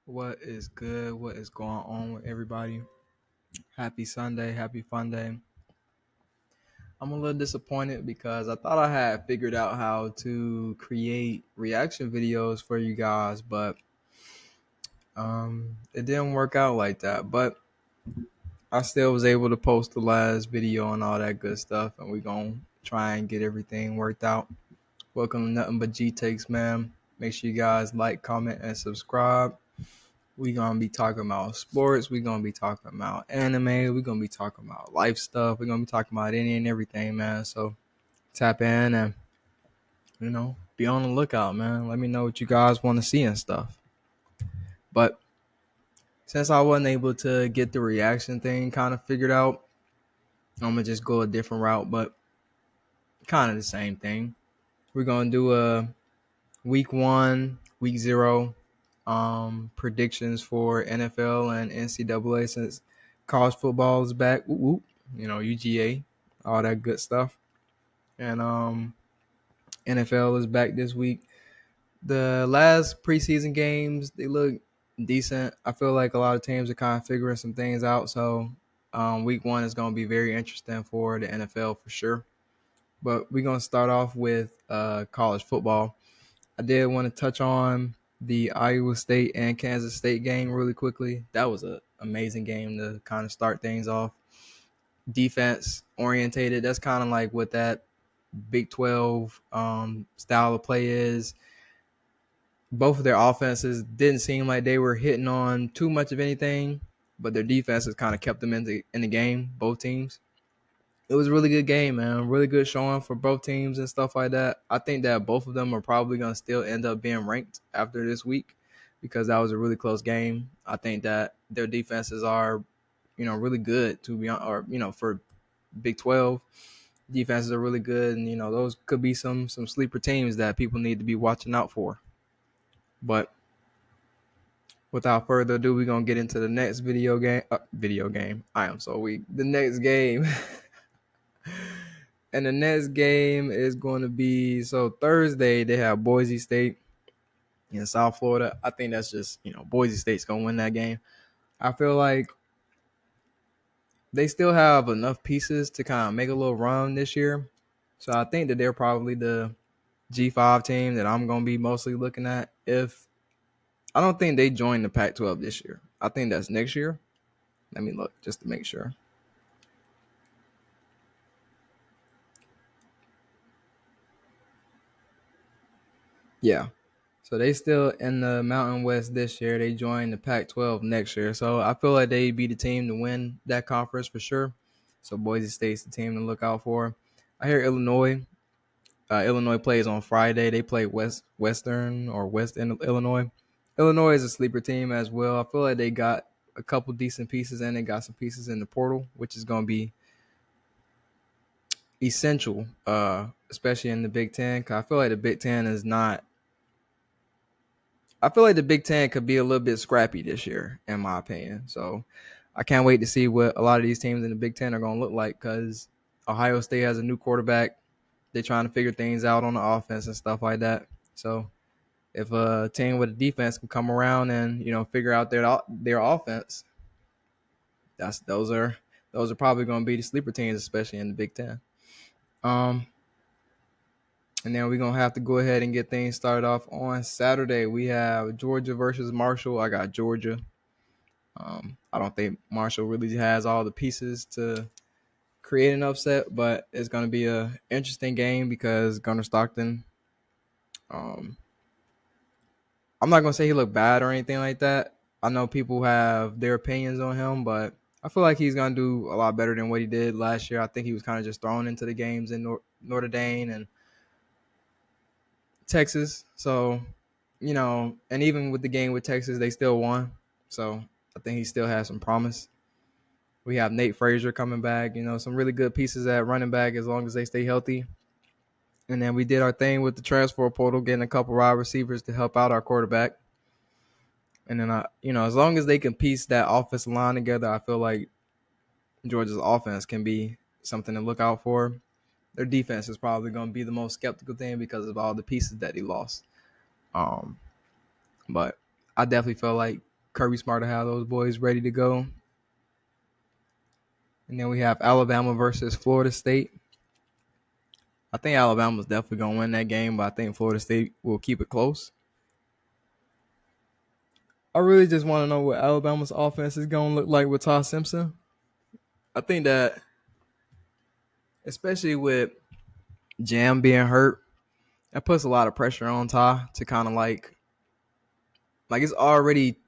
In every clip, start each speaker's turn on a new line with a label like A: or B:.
A: What is good? What is going on with everybody? Happy Sunday, happy fun day. I'm a little disappointed because I thought I had figured out how to create reaction videos for you guys, but it didn't work out like that. But I still was able to post the last video and all that good stuff, and we're gonna try and get everything worked out. Welcome to Nothing But G Takes, man. Make sure you guys like, comment, and subscribe. We gonna be talking about sports. We gonna be talking about anime. We gonna be talking about life stuff. We gonna be talking about any and everything, man. So tap in and be on the lookout, man. Let me know what you guys want to see and stuff. But since I wasn't able to get the reaction thing kind of figured out, I'm gonna just go a different route, but kind of the same thing. We're gonna do a week one, week zero predictions for NFL and NCAA since college football is back. Whoop, whoop. UGA, all that good stuff. And NFL is back this week. The last preseason games, they look decent. I feel like a lot of teams are kind of figuring some things out. So week one is going to be very interesting for the NFL for sure. But we're going to start off with college football. I did want to touch on the Iowa State and Kansas State game really quickly. That was an amazing game to kind of start things off. Defense orientated. That's kind of like what that Big 12 style of play is. Both of their offenses didn't seem like they were hitting on too much of anything, but their defenses kind of kept them in the game, both teams. It was a really good game, man. Really good showing for both teams and stuff like that. I think that both of them are probably going to still end up being ranked after this week because that was a really close game. I think that their defenses are, really good to be on, or for Big 12 defenses are really good, and those could be some sleeper teams that people need to be watching out for. But without further ado, we're gonna get into the next video game. Video game. I am so weak. The next game. And the next game is going to be Thursday. They have Boise State in South Florida. I think that's just Boise State's going to win that game. I feel like they still have enough pieces to kind of make a little run this year. So I think that they're probably the G5 team that I'm going to be mostly looking at. If I don't think they join the Pac-12 this year. I think that's next year. Let me look just to make sure. Yeah. So they still in the Mountain West this year. They join the Pac-12 next year. So I feel like they'd be the team to win that conference for sure. So Boise State's the team to look out for. I hear Illinois. Illinois plays on Friday. They play Western or West in Illinois. Illinois is a sleeper team as well. I feel like they got a couple decent pieces and they got some pieces in the portal, which is going to be essential, especially in the Big Ten. Cause I feel like the Big Ten is not. I feel like the Big Ten could be a little bit scrappy this year, in my opinion. So I can't wait to see what a lot of these teams in the Big Ten are going to look like because Ohio State has a new quarterback. They're trying to figure things out on the offense and stuff like that. So if a team with a defense can come around and figure out their offense, those are probably going to be the sleeper teams, especially in the Big Ten. And then we're going to have to go ahead and get things started off on Saturday. We have Georgia versus Marshall. I got Georgia. I don't think Marshall really has all the pieces to create an upset, but it's going to be an interesting game because Gunnar Stockton, I'm not going to say he looked bad or anything like that. I know people have their opinions on him, but I feel like he's going to do a lot better than what he did last year. I think he was kind of just thrown into the games in Notre Dame and Texas. So, and even with the game with Texas, they still won. So I think he still has some promise. We have Nate Frazier coming back, some really good pieces at running back as long as they stay healthy. And then we did our thing with the transfer portal, getting a couple wide receivers to help out our quarterback. And then, as long as they can piece that offensive line together, I feel like Georgia's offense can be something to look out for. Their defense is probably going to be the most skeptical thing because of all the pieces that he lost. But I definitely feel like Kirby Smart to have those boys ready to go. And then we have Alabama versus Florida State. I think Alabama's definitely gonna win that game, but I think Florida State will keep it close. I really just want to know what Alabama's offense is gonna look like with Todd Simpson. I think that, especially with Jam being hurt, that puts a lot of pressure on Ty to kind of like it's already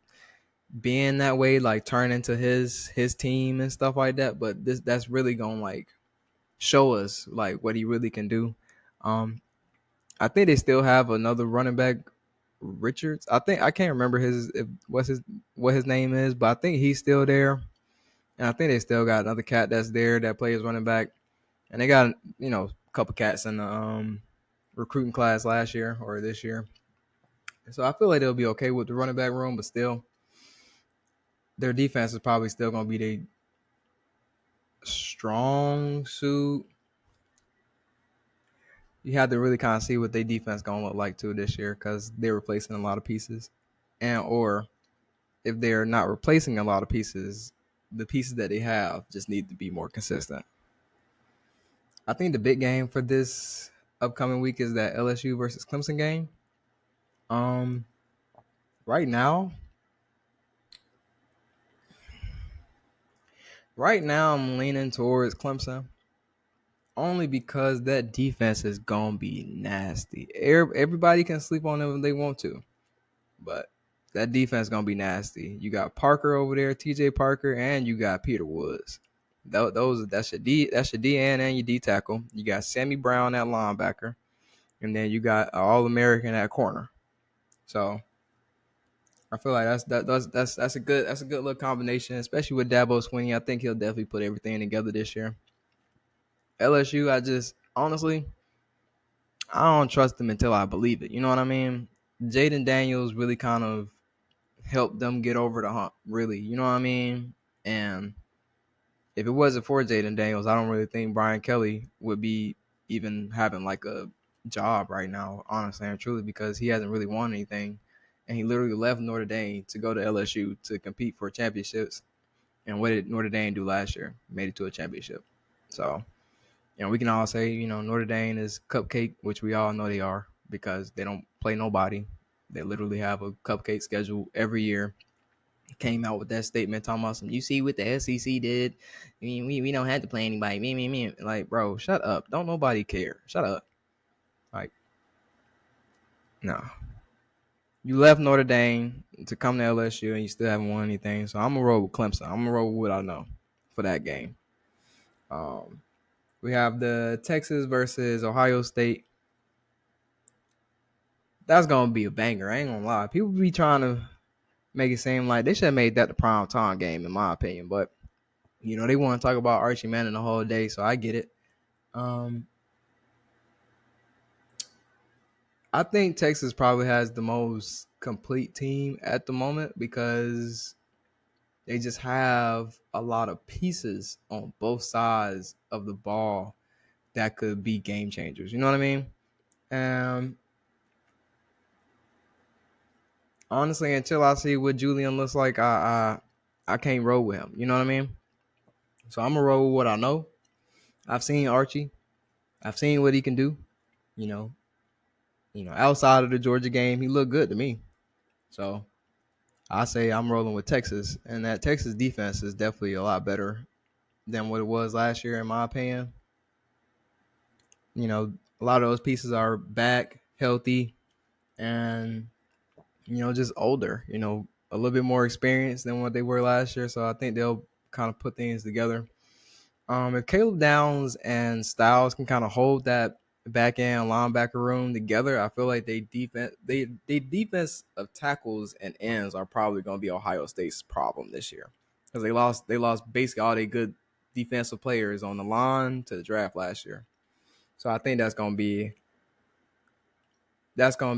A: being that way, like turn into his team and stuff like that. But that's really gonna like show us like what he really can do. Um, I think they still have another running back, Richards. I think I can't remember what his name is, but I think he's still there. And I think they still got another cat that's there that plays running back. And they got a couple cats in the recruiting class last year or this year. So I feel like they'll be okay with the running back room, but still, their defense is probably still going to be their strong suit. You have to really kind of see what their defense going to look like too this year because they're replacing a lot of pieces, and or if they're not replacing a lot of pieces, the pieces that they have just need to be more consistent. I think the big game for this upcoming week is that LSU versus Clemson game. Um, right now, I'm leaning towards Clemson only because that defense is gonna be nasty. Everybody can sleep on them if they want to, but that defense is gonna be nasty. You got Parker over there, T.J. Parker, and you got Peter Woods. That's your D and your D tackle. You got Sammy Brown at linebacker, and then you got an All American at corner. So I feel like that's a good little combination, especially with Dabo Swinney. I think he'll definitely put everything together this year. LSU, I just honestly I don't trust them until I believe it. You know what I mean? Jaden Daniels really kind of helped them get over the hump, really. You know what I mean? And if it wasn't for Jaden Daniels, I don't really think Brian Kelly would be even having like a job right now, honestly and truly, because he hasn't really won anything. And he literally left Notre Dame to go to LSU to compete for championships. And what did Notre Dame do last year? Made it to a championship. So, we can all say, Notre Dame is cupcake, which we all know they are because they don't play nobody. They literally have a cupcake schedule every year. Came out with that statement talking about you see what the SEC did. I mean, we don't have to play anybody. Me. Like, bro, shut up. Don't nobody care. Shut up. Like, no. You left Notre Dame to come to LSU and you still haven't won anything. So I'm going to roll with Clemson. I'm going to roll with what I know for that game. We have the Texas versus Ohio State. That's going to be a banger. I ain't going to lie. People be trying to make it seem like they should have made that the prime time game, in my opinion. But, they want to talk about Archie Manning the whole day, so I get it. I think Texas probably has the most complete team at the moment because they just have a lot of pieces on both sides of the ball that could be game changers. You know what I mean? Honestly, until I see what Julian looks like, I can't roll with him. You know what I mean? So I'm gonna roll with what I know. I've seen Archie. I've seen what he can do. You know, outside of the Georgia game, he looked good to me. So I say I'm rolling with Texas, and that Texas defense is definitely a lot better than what it was last year, in my opinion. A lot of those pieces are back, healthy, and just older. A little bit more experienced than what they were last year. So I think they'll kind of put things together. If Caleb Downs and Styles can kind of hold that back end linebacker room together, I feel like they defense of tackles and ends are probably going to be Ohio State's problem this year because they lost basically all their good defensive players on the line to the draft last year. So I think that's going to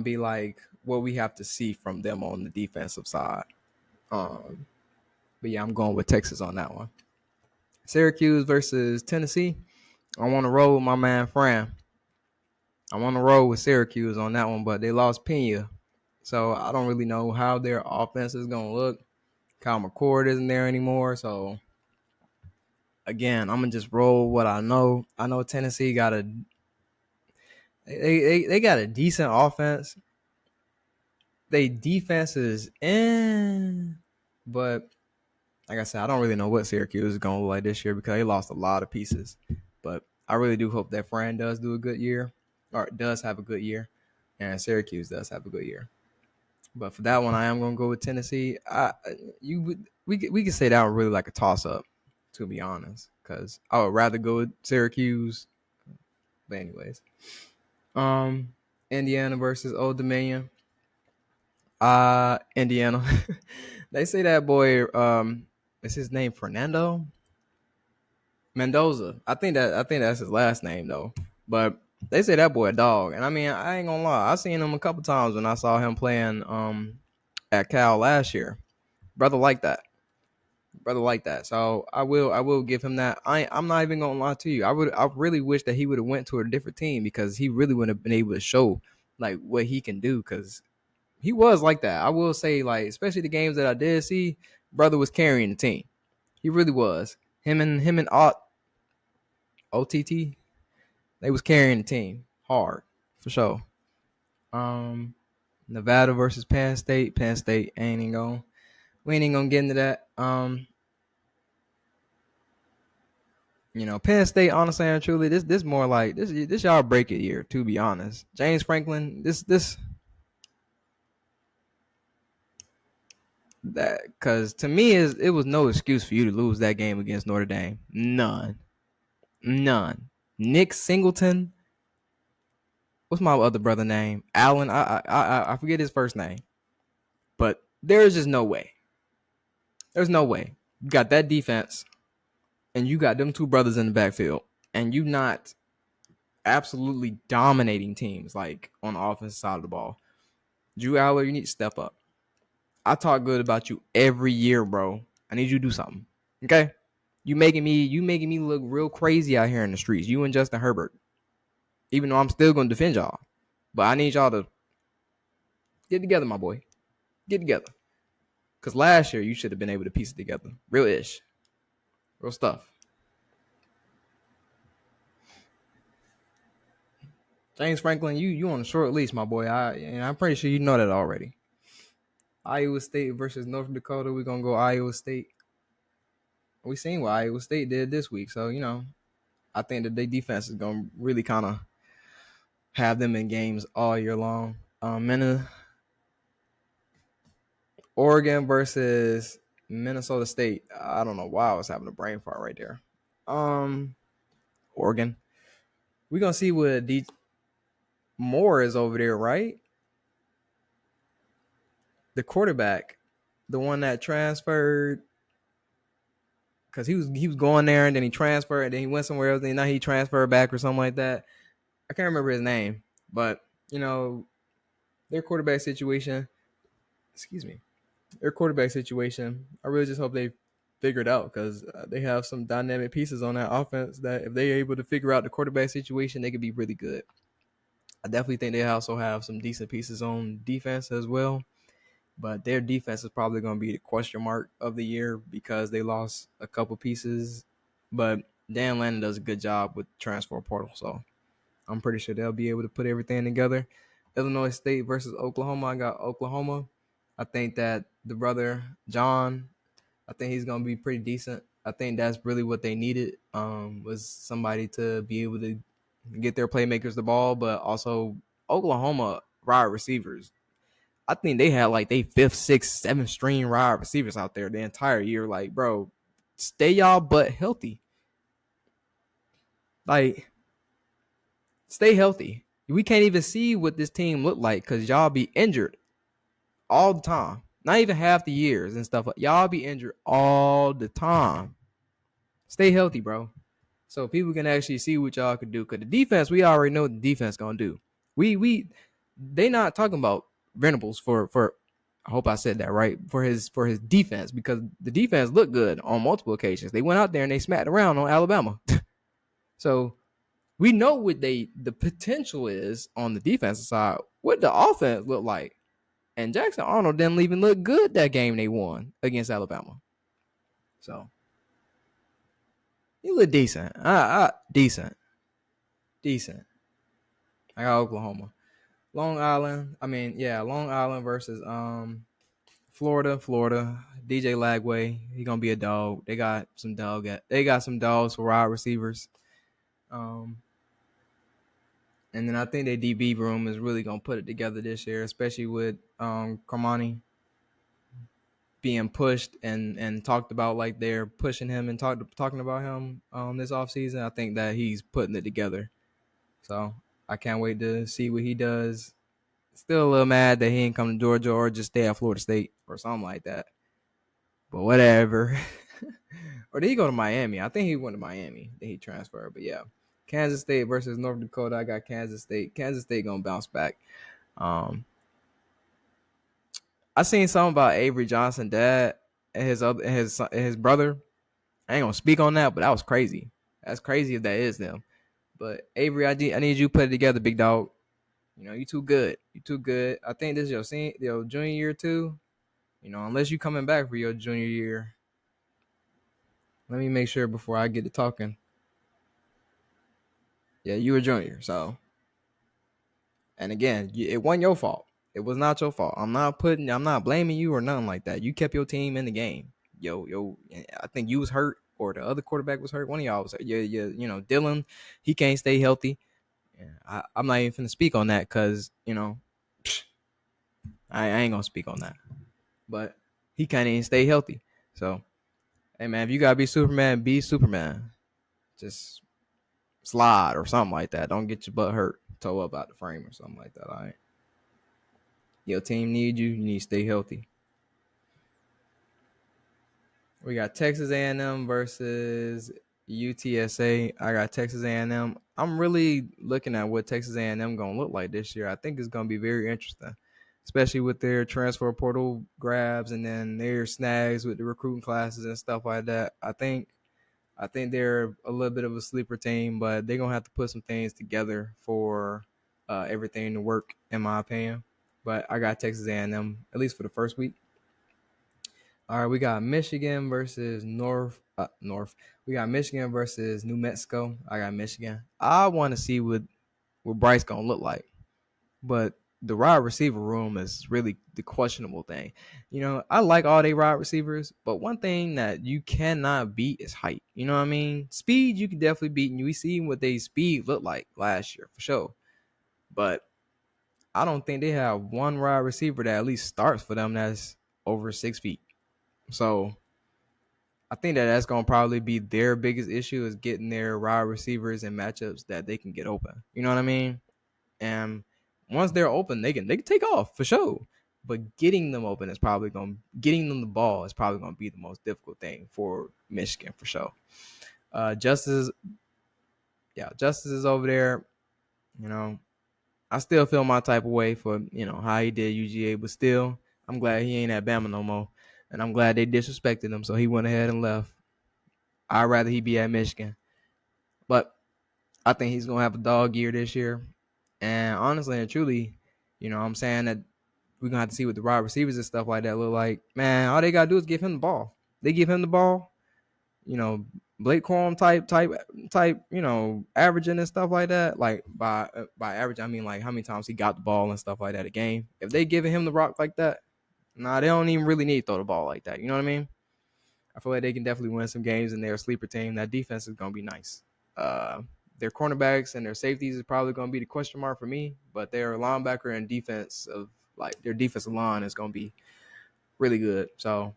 A: be like what we have to see from them on the defensive side. But yeah, I'm going with Texas on that one. Syracuse versus Tennessee. I want to roll with my man Fran. I want to roll with Syracuse on that one, but they lost Pena. So I don't really know how their offense is going to look. Kyle McCord isn't there anymore. So again, I'm gonna just roll what I know. I know Tennessee got they got a decent offense. They defense is in, but like I said, I don't really know what Syracuse is gonna look like this year because they lost a lot of pieces. But I really do hope that Fran does do a good year, or does have a good year, and Syracuse does have a good year. But for that one, I am gonna go with Tennessee. We could say that one really like a toss up, to be honest, because I would rather go with Syracuse. But anyways, um, Indiana versus Old Dominion. Indiana. They say that boy. Is his name Fernando Mendoza? I think that's his last name though. But they say that boy a dog, and I mean I ain't gonna lie. I seen him a couple times when I saw him playing at Cal last year. Brother like that. Brother like that. So I will give him that. I'm not even gonna lie to you. I really wish that he would have went to a different team because he really would have been able to show like what he can do because he was like that. I will say, like, especially the games that I did see, brother was carrying the team. He really was. Him and OTT, they was carrying the team hard for sure. Um, Nevada versus Penn State. Penn State ain't even going. We ain't even gonna get into that. Penn State, honestly and truly, this more like this y'all break it year. To be honest, James Franklin, this that because to me it was no excuse for you to lose that game against Notre Dame. None. Nick Singleton. What's my other brother name? Allen. I forget his first name, but there's just no way. There's no way. You got that defense, and you got them two brothers in the backfield, and you not absolutely dominating teams like on the offensive side of the ball. Drew Aller, you need to step up. I talk good about you every year, bro. I need you to do something. Okay? You making me look real crazy out here in the streets. You and Justin Herbert. Even though I'm still gonna defend y'all. But I need y'all to get together, my boy. Get together. Because last year you should have been able to piece it together. Real ish. Real stuff. James Franklin, you on a short leash, my boy. I'm pretty sure you know that already. Iowa State versus North Dakota. We're gonna go Iowa State. We seen what Iowa State did this week, so I think that their defense is gonna really kind of have them in games all year long. Oregon versus Minnesota State. I don't know why I was having a brain fart right there. Oregon. We're gonna see what Moore is over there, right? The quarterback, the one that transferred, because he was going there and then he transferred and then he went somewhere else and now he transferred back or something like that. I can't remember his name, but their quarterback situation. Excuse me, their quarterback situation. I really just hope they figure it out because they have some dynamic pieces on that offense that if they're able to figure out the quarterback situation, they could be really good. I definitely think they also have some decent pieces on defense as well. But their defense is probably going to be the question mark of the year because they lost a couple pieces. But Dan Lannon does a good job with transfer portal, so I'm pretty sure they'll be able to put everything together. Illinois State versus Oklahoma. I got Oklahoma. I think that the brother John, I think he's going to be pretty decent. I think that's really what they needed was somebody to be able to get their playmakers the ball, but also Oklahoma wide receivers. I think they had like they fifth, sixth, seventh string wide receivers out there the entire year. Like, bro, stay y'all butt healthy. Like, stay healthy. We can't even see what this team look like because y'all be injured all the time. Not even half the years and stuff. Y'all be injured all the time. Stay healthy, bro. So people can actually see what y'all could do. Cause the defense, we already know what the defense gonna do. They not talking about Venables for. I hope I said that right for his defense because the defense looked good on multiple occasions. They went out there and they smacked around on Alabama. So we know what the potential is on the defensive side. What the offense look like, And Jackson Arnold didn't even look good that game they won against Alabama. So he looked decent. Decent. Decent. I got Oklahoma. Long Island. I mean, yeah, Long Island versus Florida. DJ Lagway. He gonna be a dog. They got some dogs for wide receivers. Um, and then I think their DB room is really gonna put it together this year, especially with Carmani being pushed and talked about like they're pushing him and talking about him this offseason. I think that he's putting it together. So I can't wait to see what he does. Still a little mad that he ain't come to Georgia or just stay at Florida State or something like that. But whatever. Or did he go to Miami? I think he went to Miami. Then he transferred. But yeah. Kansas State versus North Dakota. I got Kansas State. Kansas State gonna bounce back. Um, I seen something about Avery Johnson dad and his brother. I ain't gonna speak on that, but that was crazy. That's crazy if that is them. But Avery, I need you to put it together, big dog. You know, you too good. You too good. I think this is your junior year too. You know, unless you coming back for your junior year. Let me make sure before I get to talking. Yeah, you were junior, so and again, it wasn't your fault. It was not your fault. I'm not blaming you or nothing like that. You kept your team in the game. I think you was hurt or the other quarterback was hurt. One of y'all was hurt. Dylan, he can't stay healthy. Yeah, I'm not even finna speak on that because I ain't gonna speak on that. But he can't even stay healthy. So, hey man, if you gotta be Superman, be Superman. Just slide or something like that. Don't get your butt hurt, toe up out the frame or something like that. All right. Your team needs you. You need to stay healthy. We got Texas A&M versus UTSA. I got Texas A&M. I'm really looking at what Texas A&M gonna look like this year. I think it's gonna be very interesting, especially with their transfer portal grabs and then their snags with the recruiting classes and stuff like that. I think they're a little bit of a sleeper team, but they're gonna have to put some things together for everything to work, in my opinion. But I got Texas A&M at least for the first week. All right, we got Michigan versus North. We got Michigan versus New Mexico. I got Michigan. I want to see what Bryce gonna look like, but the wide receiver room is really the questionable thing. You know, I like all they wide receivers, but one thing that you cannot beat is height. You know what I mean? Speed you can definitely beat, and we see what they speed looked like last year for sure. But I don't think they have one wide receiver that at least starts for them that's over 6 feet. So I think that's going to probably be their biggest issue is getting their wide receivers and matchups that they can get open. You know what I mean? And once they're open, they can take off for sure. But getting them open is getting them the ball is probably going to be the most difficult thing for Michigan for sure. Justice is over there. You know, I still feel my type of way for how he did UGA, but still, I'm glad he ain't at Bama no more, and I'm glad they disrespected him, so he went ahead and left. I'd rather he be at Michigan. But I think he's gonna have a dog year this year. And honestly and truly, I'm saying that we're gonna have to see what the wide receivers and stuff like that look like. Man, all they gotta do is give him the ball. They give him the ball, Blake Corum type, averaging and stuff like that. Like by average, I mean like how many times he got the ball and stuff like that a game. If they giving him the rock like that, they don't even really need to throw the ball like that. You know what I mean? I feel like they can definitely win some games, and they're a sleeper team. That defense is going to be nice. Their cornerbacks and their safeties is probably going to be the question mark for me, but their linebacker and defense of like their defensive line is going to be really good. So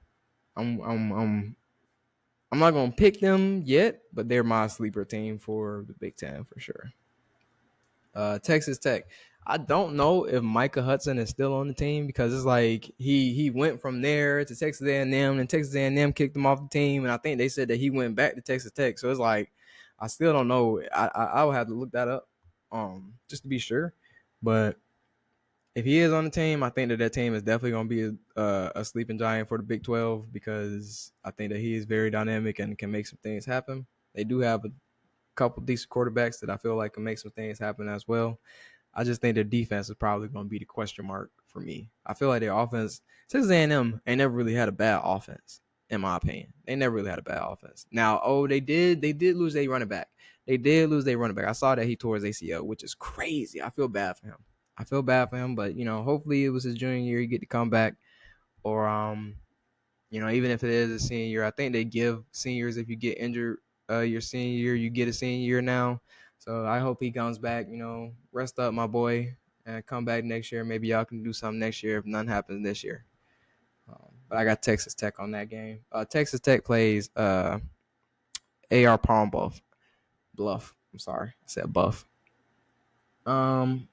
A: I'm not going to pick them yet, but they're my sleeper team for the Big Ten for sure. Texas Tech. I don't know if Micah Hudson is still on the team because it's like he went from there to Texas A&M, and Texas A&M kicked him off the team, and I think they said that he went back to Texas Tech. So it's like I still don't know. I would have to look that up, just to be sure. But if he is on the team, I think that team is definitely going to be a sleeping giant for the Big 12 because I think that he is very dynamic and can make some things happen. They do have a couple decent quarterbacks that I feel like can make some things happen as well. I just think their defense is probably going to be the question mark for me. I feel like their offense, Texas A&M ain't never really had a bad offense, in my opinion. They never really had a bad offense. Now, they did lose their running back. They did lose their running back. I saw that he tore his ACL, which is crazy. I feel bad for him. I feel bad for him, but hopefully it was his junior year. He get to come back, or even if it is a senior year, I think they give seniors, if you get injured your senior year, you get a senior year now. So I hope he comes back, rest up my boy, and come back next year. Maybe y'all can do something next year if none happens this year. But I got Texas Tech on that game. Texas Tech plays AR Palm Bluff. I'm sorry, I said Buff. Um,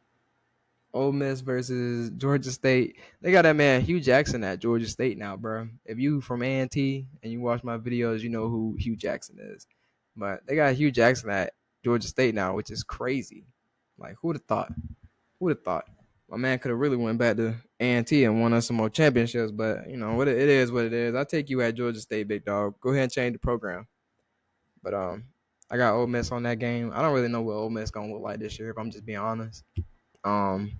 A: Ole Miss versus Georgia State. They got that man Hugh Jackson at Georgia State now, bro. If you from A&T and you watch my videos, you know who Hugh Jackson is. But they got Hugh Jackson at Georgia State now, which is crazy. Like, who'd have thought? Who'd have thought? My man could have really went back to A&T and won us some more championships, but what it is, what it is. I take you at Georgia State, big dog. Go ahead and change the program. But I got Ole Miss on that game. I don't really know what Ole Miss gonna look like this year, if I'm just being honest. Um,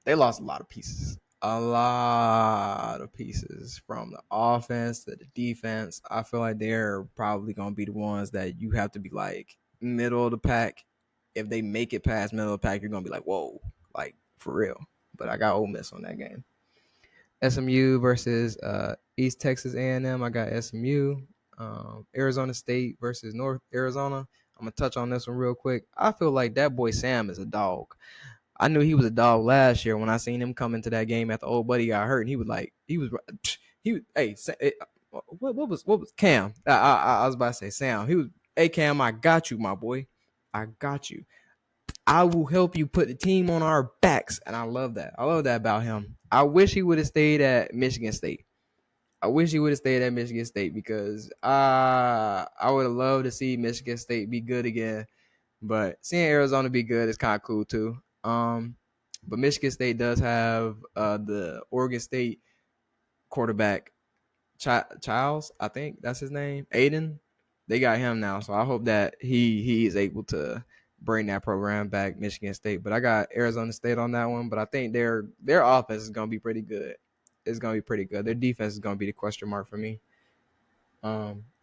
A: they lost a lot of pieces. A lot of pieces from the offense to the defense. I feel like they're probably going to be the ones that you have to be like middle of the pack. If they make it past middle of the pack, you're going to be like, whoa, like for real. But I got Ole Miss on that game. SMU versus East Texas A&M. I got SMU. Arizona State versus North Arizona. I'm going to touch on this one real quick. I feel like that boy Sam is a dog. I knew he was a dog last year when I seen him come into that game after old buddy got hurt, and what was Cam? I was about to say Sam. He was, hey Cam, I got you, my boy, I got you. I will help you put the team on our backs, and I love that. I love that about him. I wish he would have stayed at Michigan State. I wish he would have stayed at Michigan State because I would have loved to see Michigan State be good again. But seeing Arizona be good is kind of cool too. But Michigan State does have the Oregon State quarterback, Childs, I think that's his name, Aiden. They got him now, so I hope that he is able to bring that program back, Michigan State. But I got Arizona State on that one. But I think their offense is gonna be pretty good. It's gonna be pretty good. Their defense is gonna be the question mark for me.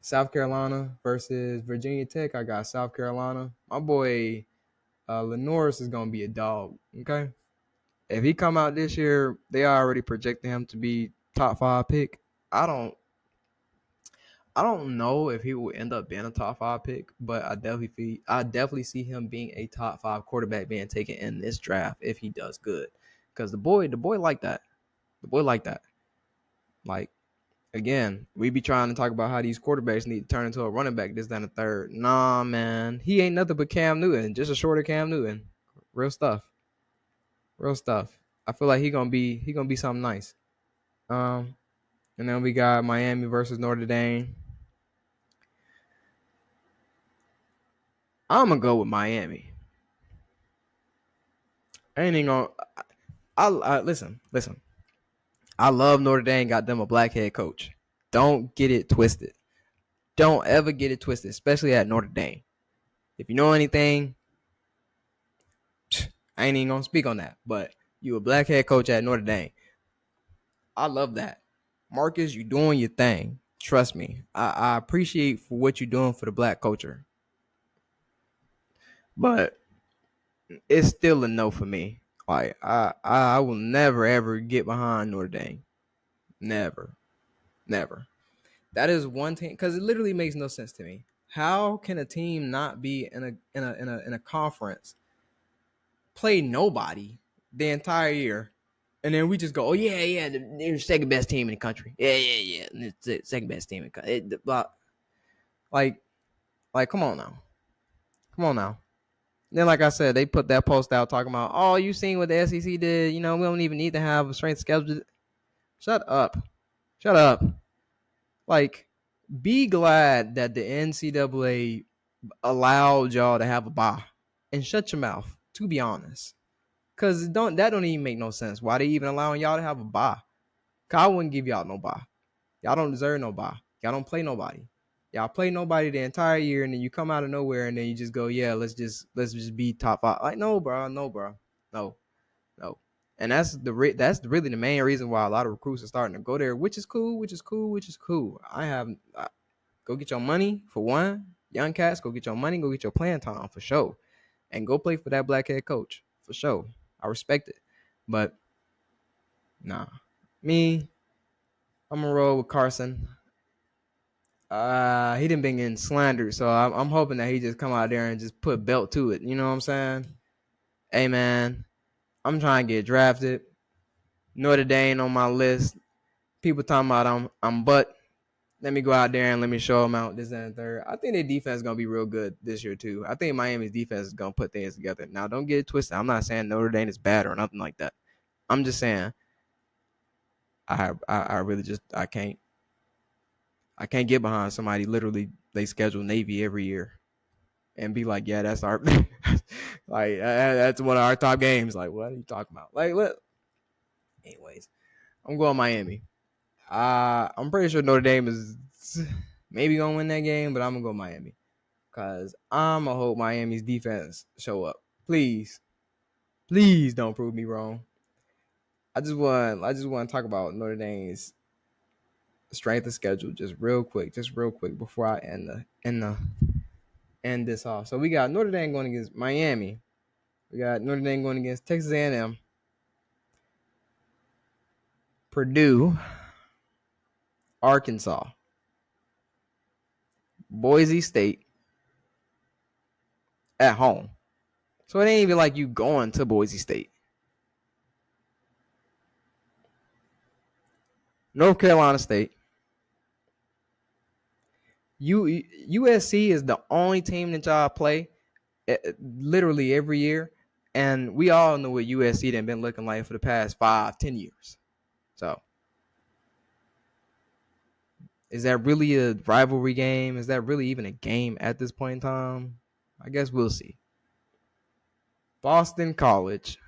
A: South Carolina versus Virginia Tech. I got South Carolina. My boy Lenoris is gonna be a dog. Okay, if he come out this year, they already projected him to be top 5 pick. I don't know if he will end up being a top 5 pick, but I definitely see him being a top 5 quarterback being taken in this draft if he does good. Because the boy like that. The boy like that. Like, again, we be trying to talk about how these quarterbacks need to turn into a running back, this, that, and the third. Nah, man. He ain't nothing but Cam Newton, just a shorter Cam Newton. Real stuff. Real stuff. I feel like he gonna be something nice. And then we got Miami versus Notre Dame. I'm gonna go with Miami. I ain't even gonna. I listen. I love Notre Dame. Got them a black head coach. Don't get it twisted. Don't ever get it twisted, especially at Notre Dame. If you know anything, I ain't even gonna speak on that. But you a black head coach at Notre Dame. I love that. Marcus, you doing your thing. Trust me. I appreciate for what you're doing for the black culture. But it's still a no for me. Like I will never ever get behind Notre Dame. Never. Never. That is one team because it literally makes no sense to me. How can a team not be in a conference, play nobody the entire year, and then we just go, oh yeah, they're the second best team in the country. Yeah. It's the second best team in the country. Like, come on now. Then, like I said, they put that post out talking about, oh, you seen what the SEC did? We don't even need to have a strength schedule. Shut up. Like, be glad that the NCAA allowed y'all to have a bye, and shut your mouth. To be honest, because that don't even make no sense. Why they even allowing y'all to have a bye? Cause I wouldn't give y'all no bye. Y'all don't deserve no bye. Y'all don't play nobody. Y'all play nobody the entire year, and then you come out of nowhere, and then you just go, yeah, let's just be top five. Like, no, bro, no, no. And that's really the main reason why a lot of recruits are starting to go there, which is cool, which is cool, which is cool. Go get your money for one, young cats. Go get your money, go get your playing time for sure, and go play for that black head coach for sure. I respect it, but nah, me, I'm gonna roll with Carson. He didn't been getting slandered, so I'm hoping that he just come out there and just put belt to it. You know what I'm saying? Hey man, I'm trying to get drafted. Notre Dame on my list. People talking about I'm but let me go out there and let me show them out this and the third. I think their defense is gonna be real good this year too. I think Miami's defense is gonna put things together. Now don't get it twisted. I'm not saying Notre Dame is bad or nothing like that. I'm just saying I really just I can't get behind somebody literally they schedule Navy every year and be like, yeah, that's our like that's one of our top games. Like, what are you talking about? Like, look. Anyways, I'm going Miami. I'm pretty sure Notre Dame is maybe gonna win that game, but I'm gonna go Miami because I'm gonna hope Miami's defense show up. Please don't prove me wrong. I just want to talk about Notre Dame's strength of schedule just real quick before I end this off. So we got Notre Dame going against Miami. We got Notre Dame going against Texas A&M, Purdue, Arkansas, Boise State at home. So it ain't even like you going to Boise State. North Carolina State. USC is the only team that y'all play literally every year. And we all know what USC done been looking like for the past 5-10 years. So is that really a rivalry game? Is that really even a game at this point in time? I guess we'll see. Boston College,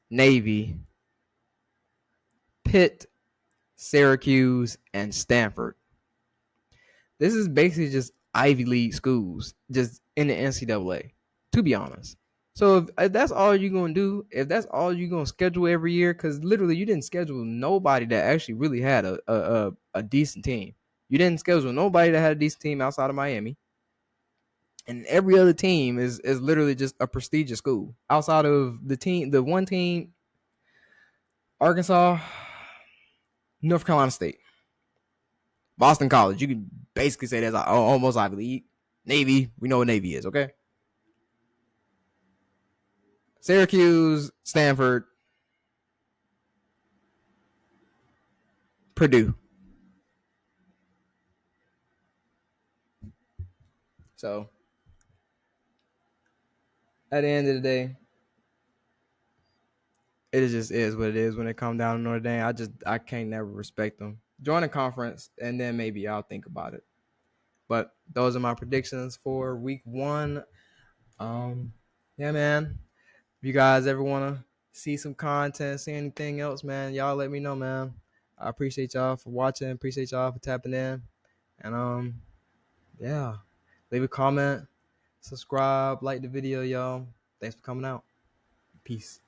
A: Navy, Pitt, Syracuse, and Stanford. This is basically just Ivy League schools, just in the NCAA, to be honest. So if that's all you're gonna do, if that's all you're gonna schedule every year, because literally you didn't schedule nobody that actually really had a decent team. You didn't schedule nobody that had a decent team outside of Miami. And every other team is literally just a prestigious school. Outside of the one team, Arkansas, North Carolina State, Boston College. You can basically say that's almost Ivy League. Navy, we know what Navy is, okay? Syracuse, Stanford, Purdue. So at the end of the day, it just is what it is when it comes down to Notre Dame. I can't never respect them. Join a conference and then maybe I'll think about it. But those are my predictions for week 1. Yeah, man. If you guys ever want to see some content, see anything else, man, y'all let me know, man. I appreciate y'all for watching. Appreciate y'all for tapping in. And yeah. Leave a comment, subscribe, like the video, y'all. Thanks for coming out. Peace.